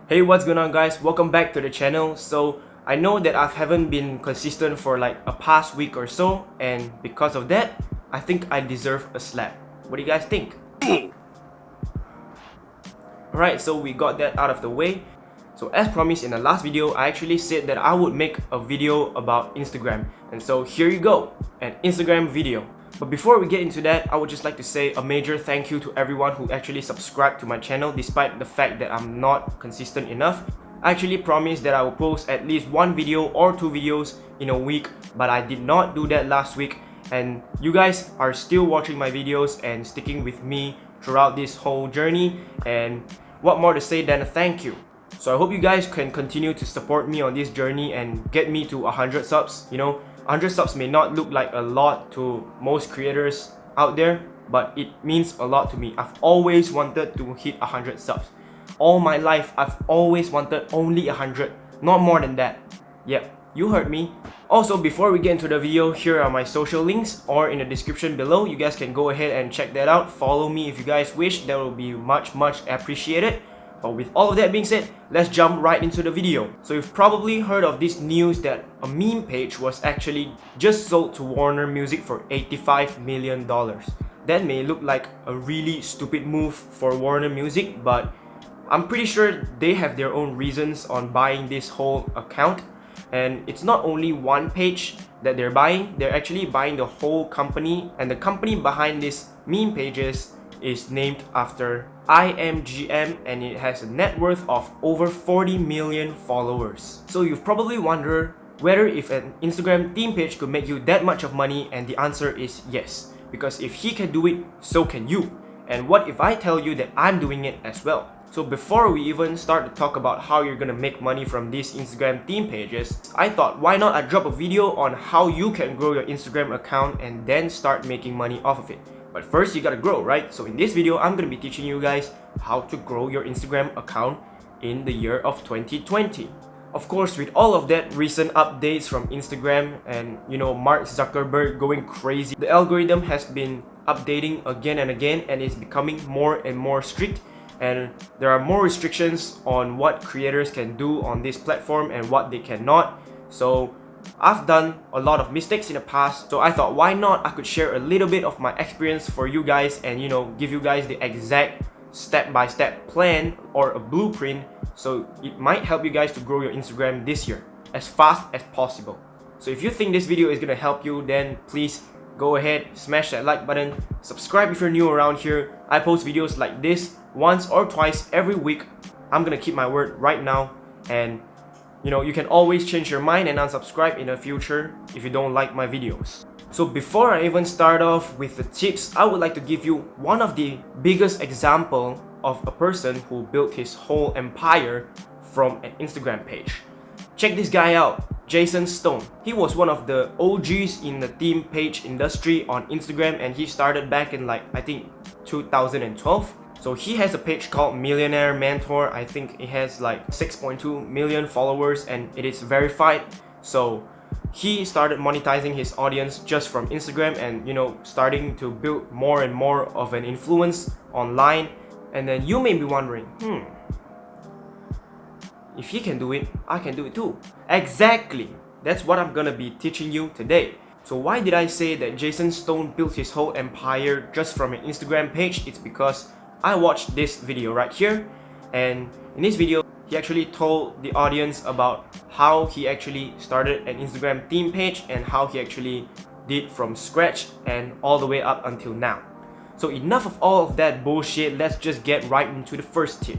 Hey, what's going on guys? Welcome back to the channel. So I know that I haven't been consistent for like a past week or so, and because of that, I think I deserve a slap. What do you guys think? Alright, so we got that out of the way. So as promised in the last video, I actually said that I would make a video about Instagram. And so here you go, an Instagram video. But before we get into that, I would just like to say a major thank you to everyone who actually subscribed to my channel despite the fact that I'm not consistent enough. I actually promised that I will post at least one video or two videos in a week, but I did not do that last week. And you guys are still watching my videos and sticking with me throughout this whole journey, and what more to say than a thank you. So I hope you guys can continue to support me on this journey and get me to 100 subs. You know, 100 subs may not look like a lot to most creators out there, but it means a lot to me. I've always wanted to hit 100 subs. All my life, I've always wanted only 100, not more than that. Yep, you heard me. Also, before we get into the video, here are my social links, or in the description below. You guys can go ahead and check that out. Follow me if you guys wish. That will be much appreciated. But with all of that being said, let's jump right into the video. So you've probably heard of this news that a meme page was actually just sold to Warner Music for $85 million. That may look like a really stupid move for Warner Music, but I'm pretty sure they have their own reasons on buying this whole account. And it's not only one page that they're buying, they're actually buying the whole company. And the company behind these meme pages is named after IMGM, and it has a net worth of over 40 million followers. So you've probably wondered whether if an Instagram theme page could make you that much of money, and the answer is yes. Because if he can do it, so can you. And what if I tell you that I'm doing it as well? So before we even start to talk about how you're gonna make money from these Instagram theme pages, I thought why not I drop a video on how you can grow your Instagram account and then start making money off of it. But first you gotta grow, right? So in this video, I'm gonna be teaching you guys how to grow your Instagram account in the year of 2020. Of course, with all of that recent updates from Instagram and Mark Zuckerberg going crazy, the algorithm has been updating again and again, and it's becoming more and more strict. And there are more restrictions on what creators can do on this platform and what they cannot. So I've done a lot of mistakes in the past, so I thought why not I could share a little bit of my experience for you guys and give you guys the exact step-by-step plan or a blueprint, so it might help you guys to grow your Instagram this year as fast as possible. So if you think this video is gonna help you, then please go ahead, smash that like button, subscribe if you're new around here. I post videos like this once or twice every week. I'm gonna keep my word right now, and you can always change your mind and unsubscribe in the future if you don't like my videos. So before I even start off with the tips, I would like to give you one of the biggest example of a person who built his whole empire from an Instagram page. Check this guy out, Jason Stone. He was one of the OGs in the theme page industry on Instagram, and he started back in I think 2012. So he has a page called Millionaire Mentor. I think it has 6.2 million followers and it is verified. So he started monetizing his audience just from Instagram and starting to build more and more of an influence online. And then you may be wondering, if he can do it, I can do it too. Exactly. That's what I'm gonna be teaching you today. So why did I say that Jason Stone built his whole empire just from an Instagram page? It's because I watched this video right here, and in this video he actually told the audience about how he actually started an Instagram theme page and how he actually did from scratch and all the way up until now. So enough of all of that bullshit, let's just get right into the first tip.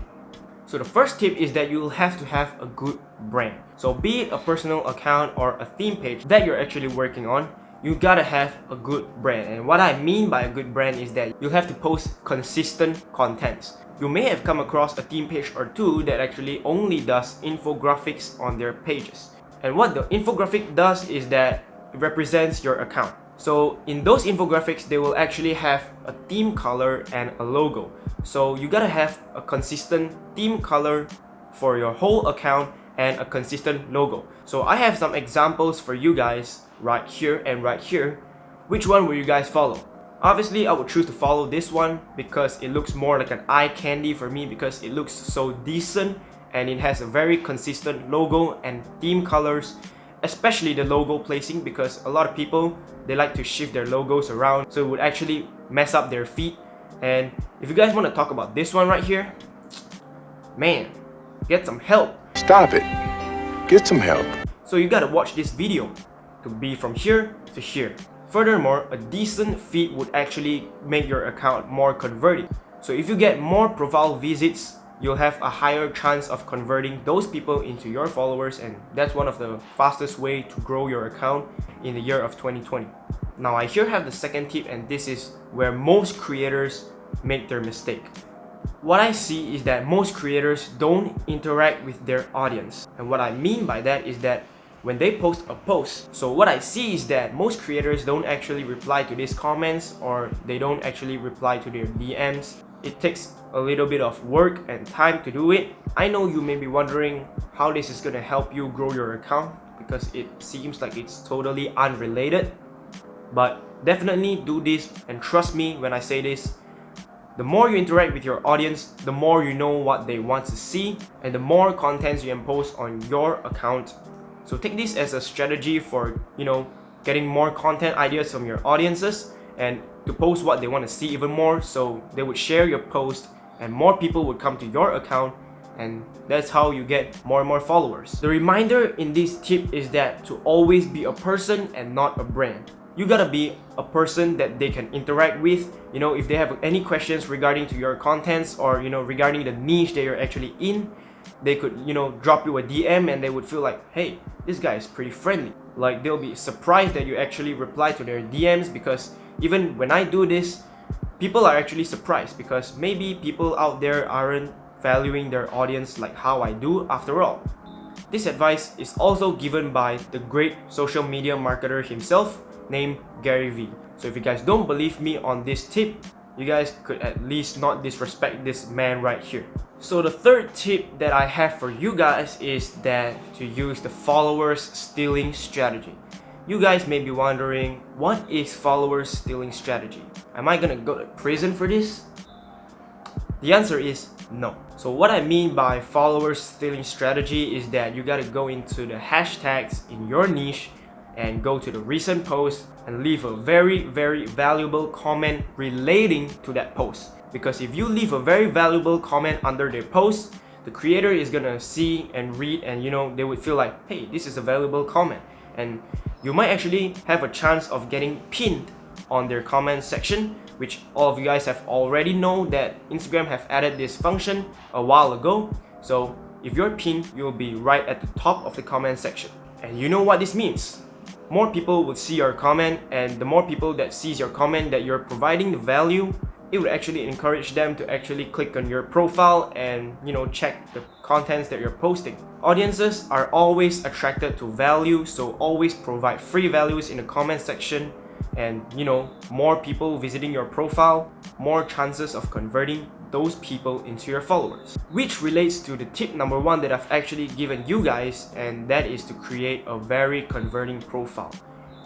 So the first tip is that you'll have to have a good brand. So be it a personal account or a theme page that you're actually working on, you gotta have a good brand. And what I mean by a good brand is that you'll have to post consistent contents. You may have come across a theme page or two that actually only does infographics on their pages. And what the infographic does is that it represents your account. So in those infographics, they will actually have a theme color and a logo. So you gotta have a consistent theme color for your whole account and a consistent logo. So I have some examples for you guys right here and right here. Which one will you guys follow? Obviously, I would choose to follow this one because it looks more like an eye candy for me, because it looks so decent and it has a very consistent logo and theme colors, especially the logo placing, because a lot of people, they like to shift their logos around, so it would actually mess up their feed. And if you guys want to talk about this one right here, man, get some help. Stop it. Get some help. So you gotta watch this video to be from here to here. Furthermore, a decent feed would actually make your account more converting. So if you get more profile visits, you'll have a higher chance of converting those people into your followers, and that's one of the fastest way to grow your account in the year of 2020. Now I here have the second tip, and this is where most creators make their mistake. What I see is that most creators don't interact with their audience. And what I mean by that is that when they post a post, so what I see is that most creators don't actually reply to these comments, or they don't actually reply to their DMs. It takes a little bit of work and time to do it. I know you may be wondering how this is gonna help you grow your account, because it seems like it's totally unrelated. But definitely do this, and trust me when I say this, the more you interact with your audience, the more you know what they want to see, and the more contents you impose on your account. So take this as a strategy for, getting more content ideas from your audiences, and to post what they want to see even more, so they would share your post and more people would come to your account, and that's how you get more and more followers. The reminder in this tip is that to always be a person and not a brand. You gotta be a person that they can interact with. If they have any questions regarding to your contents, or regarding the niche that you're actually in, they could drop you a DM, and they would feel like, hey, this guy is pretty friendly. Like, they'll be surprised that you actually reply to their DMs, because even when I do this, people are actually surprised, because maybe people out there aren't valuing their audience like how I do after all. This advice is also given by the great social media marketer himself, named Gary V. So if you guys don't believe me on this tip, you guys could at least not disrespect this man right here. So the third tip that I have for you guys is that to use the followers stealing strategy. You guys may be wondering, what is followers stealing strategy? Am I gonna go to prison for this? The answer is no. So what I mean by followers stealing strategy is that you gotta go into the hashtags in your niche and go to the recent post and leave a very, very valuable comment relating to that post. Because if you leave a very valuable comment under their post, the creator is gonna see and read, and they would feel like, hey, this is a valuable comment, and you might actually have a chance of getting pinned on their comment section, which all of you guys have already know that Instagram have added this function a while ago. So if you're pinned, you'll be right at the top of the comment section. And you know what this means? More people will see your comment, and the more people that sees your comment that you're providing the value, it would actually encourage them to actually click on your profile and check the contents that you're posting. Audiences are always attracted to value, so always provide free values in the comment section, and more people visiting your profile, more chances of converting those people into your followers. Which relates to the tip number 1 that I've actually given you guys, and that is to create a very converting profile.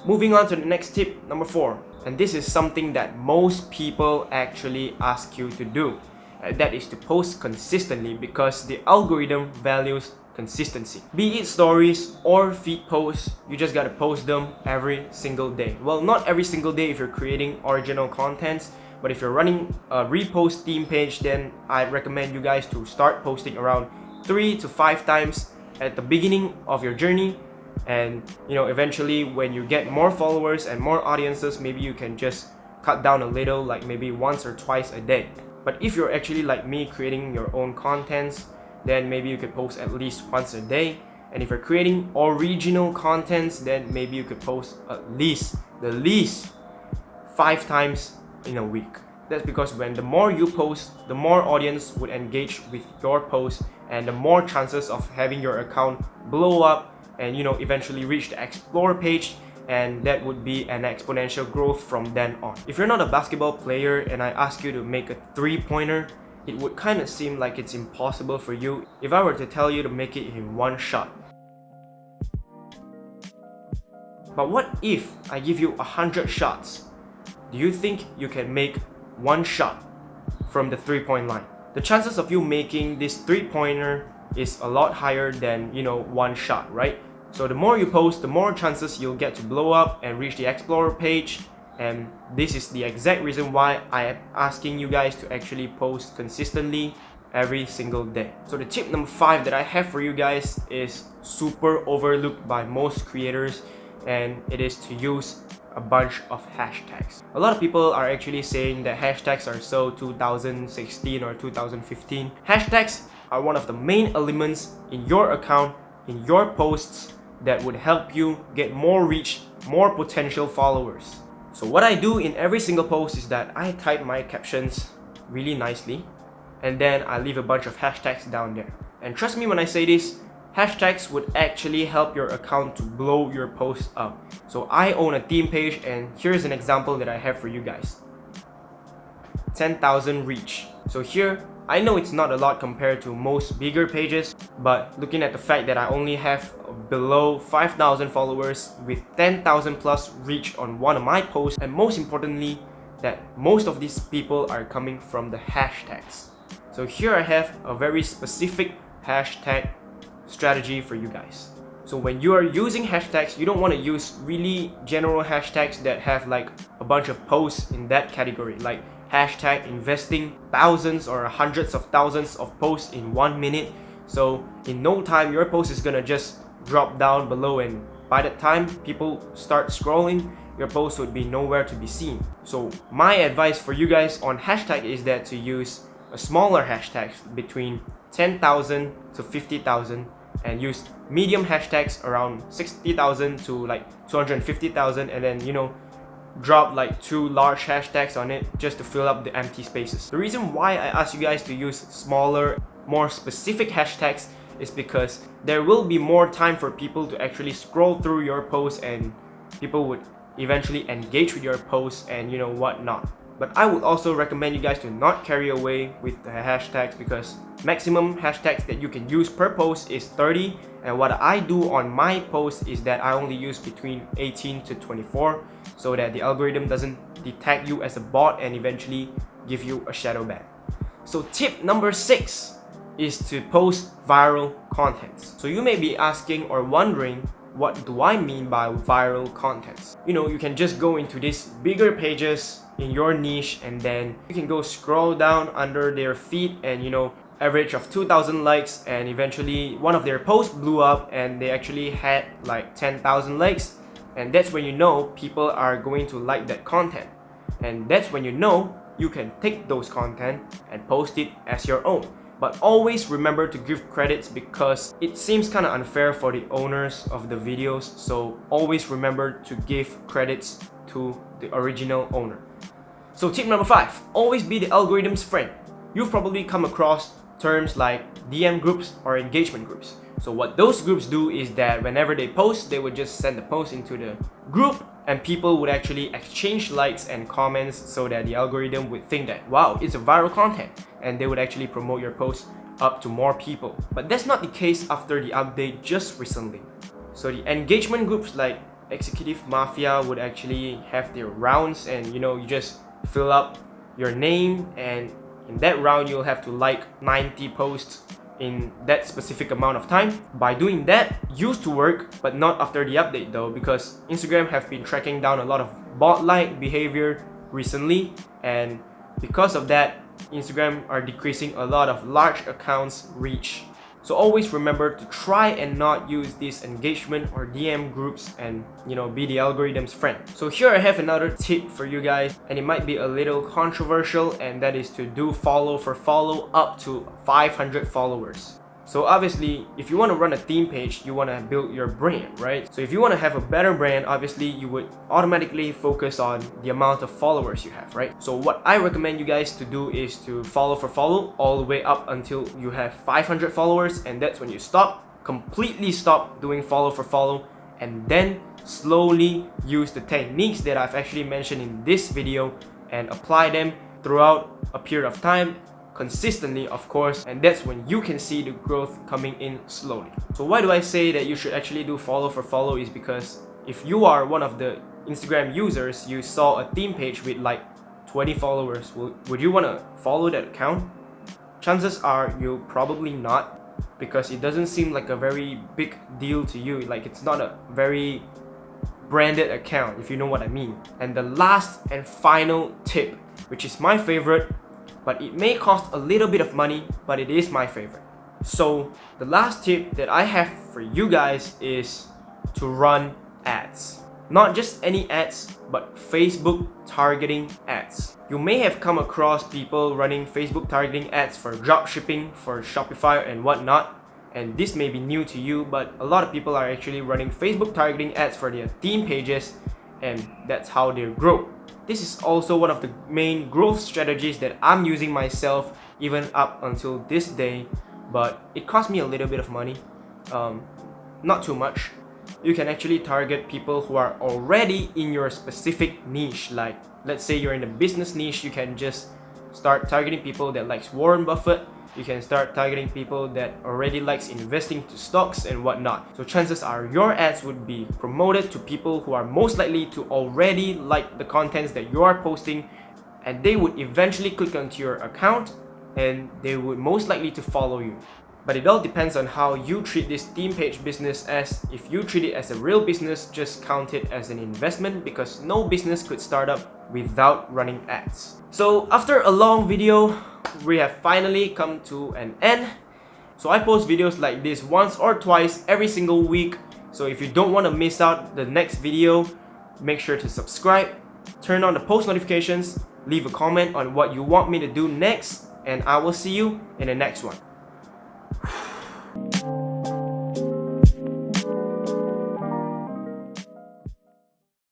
Moving on to the next tip, number 4, and this is something that most people actually ask you to do, and that is to post consistently, because the algorithm values consistency. Be it stories or feed posts, you just gotta post them every single day. Well, not every single day if you're creating original contents, but if you're running a repost theme page, then I'd recommend you guys to start posting around 3 to 5 times at the beginning of your journey. And eventually when you get more followers and more audiences, maybe you can just cut down a little, like maybe once or twice a day. But if you're actually like me, creating your own contents, then maybe you could post at least once a day. And if you're creating original contents, then maybe you could post at least the least 5 times in a week. That's because when the more you post, the more audience would engage with your post, and the more chances of having your account blow up and eventually reach the explore page, and that would be an exponential growth from then on. If you're not a basketball player and I ask you to make a 3-pointer, it would kind of seem like it's impossible for you if I were to tell you to make it in 1 shot. But what if I give you 100 shots? Do you think you can make 1 shot from the 3-point line? The chances of you making this 3-pointer is a lot higher than, you know, one shot, right? So the more you post, the more chances you'll get to blow up and reach the Explorer page. And this is the exact reason why I am asking you guys to actually post consistently every single day. So the tip number 5 that I have for you guys is super overlooked by most creators, and it is to use a bunch of hashtags. A lot of people are actually saying that hashtags are so 2016 or 2015. Hashtags are one of the main elements in your account, in your posts, that would help you get more reach, more potential followers. So what I do in every single post is that I type my captions really nicely, and then I leave a bunch of hashtags down there. And trust me when I say this, hashtags would actually help your account to blow your post up. So I own a theme page, and here's an example that I have for you guys. 10,000 reach. So here, I know it's not a lot compared to most bigger pages, but looking at the fact that I only have below 5,000 followers with 10,000 plus reach on one of my posts, and most importantly, that most of these people are coming from the hashtags. So here I have a very specific hashtag strategy for you guys. So when you are using hashtags, you don't want to use really general hashtags that have like a bunch of posts in that category, like hashtag investing thousands or hundreds of thousands of posts in 1 minute. So in no time, your post is gonna just drop down below, and by the time people start scrolling, your post would be nowhere to be seen. So my advice for you guys on hashtag is that to use a smaller hashtags between 10,000 to 50,000, and use medium hashtags around 60,000 to like 250,000, and then, you know, drop like 2 large hashtags on it just to fill up the empty spaces. The reason why I ask you guys to use smaller, more specific hashtags is because there will be more time for people to actually scroll through your posts, and people would eventually engage with your posts and, you know, whatnot. But I would also recommend you guys to not carry away with the hashtags, because maximum hashtags that you can use per post is 30, and what I do on my post is that I only use between 18 to 24 so that the algorithm doesn't detect you as a bot and eventually give you a shadow ban. So tip number 6 is to post viral contents. So you may be asking or wondering, what do I mean by viral contents? You know, you can just go into these bigger pages in your niche, and then you can go scroll down under their feed and, you know, average of 2,000 likes, and eventually one of their posts blew up and they actually had like 10,000 likes, and that's when you know people are going to like that content, and that's when you know you can take those content and post it as your own. But always remember to give credits, because it seems kind of unfair for the owners of the videos. So always remember to give credits to the original owner. So tip number 5, always be the algorithm's friend. You've probably come across terms like DM groups or engagement groups. So what those groups do is that whenever they post, they would just send the post into the group, and people would actually exchange likes and comments so that the algorithm would think that, wow, it's a viral content, and they would actually promote your post up to more people. But that's not the case after the update just recently. So the engagement groups like Executive Mafia would actually have their rounds, and, you know, you just fill up your name, and in that round you'll have to like 90 posts in that specific amount of time. By doing that, used to work, but not after the update though, because Instagram have been tracking down a lot of bot-like behavior recently, and because of that, Instagram are decreasing a lot of large accounts reach. So always remember to try and not use these engagement or DM groups, and, you know, be the algorithm's friend. So here I have another tip for you guys, and it might be a little controversial, and that is to do follow for follow up to 500 followers. So obviously, if you want to run a theme page, you want to build your brand, right? So if you want to have a better brand, obviously you would automatically focus on the amount of followers you have, right? So what I recommend you guys to do is to follow for follow all the way up until you have 500 followers, and that's when you completely stop doing follow for follow, and then slowly use the techniques that I've actually mentioned in this video and apply them throughout a period of time, consistently of course, and that's when you can see the growth coming in slowly. So why do I say that you should actually do follow for follow is because if you are one of the Instagram users, you saw a theme page with like 20 followers, would you want to follow that account? Chances are you'll probably not. because it doesn't seem like a very big deal to you. Like, it's not a very branded account, if you know what I mean. And the last and final tip, which is my favorite, but it may cost a little bit of money, but it is my favorite. So the last tip that I have for you guys is to run ads. Not just any ads, but Facebook targeting ads. You may have come across people running Facebook targeting ads for dropshipping, for Shopify and whatnot, and this may be new to you, but a lot of people are actually running Facebook targeting ads for their theme pages, and that's how they grow. This is also one of the main growth strategies that I'm using myself even up until this day, but it cost me a little bit of money, not too much. You can actually target people who are already in your specific niche. Like, let's say you're in the business niche, you can just start targeting people that likes Warren Buffett. You can start targeting people that already likes investing to stocks and whatnot. So chances are your ads would be promoted to people who are most likely to already like the contents that you are posting, and they would eventually click onto your account and they would most likely to follow you. But it all depends on how you treat this theme page business. As if you treat it as a real business, just count it as an investment, because no business could start up without running ads. So after a long video, we have finally come to an end. So I post videos like this once or twice every single week. So if you don't want to miss out the next video, make sure to subscribe, turn on the post notifications, leave a comment on what you want me to do next, and I will see you in the next one.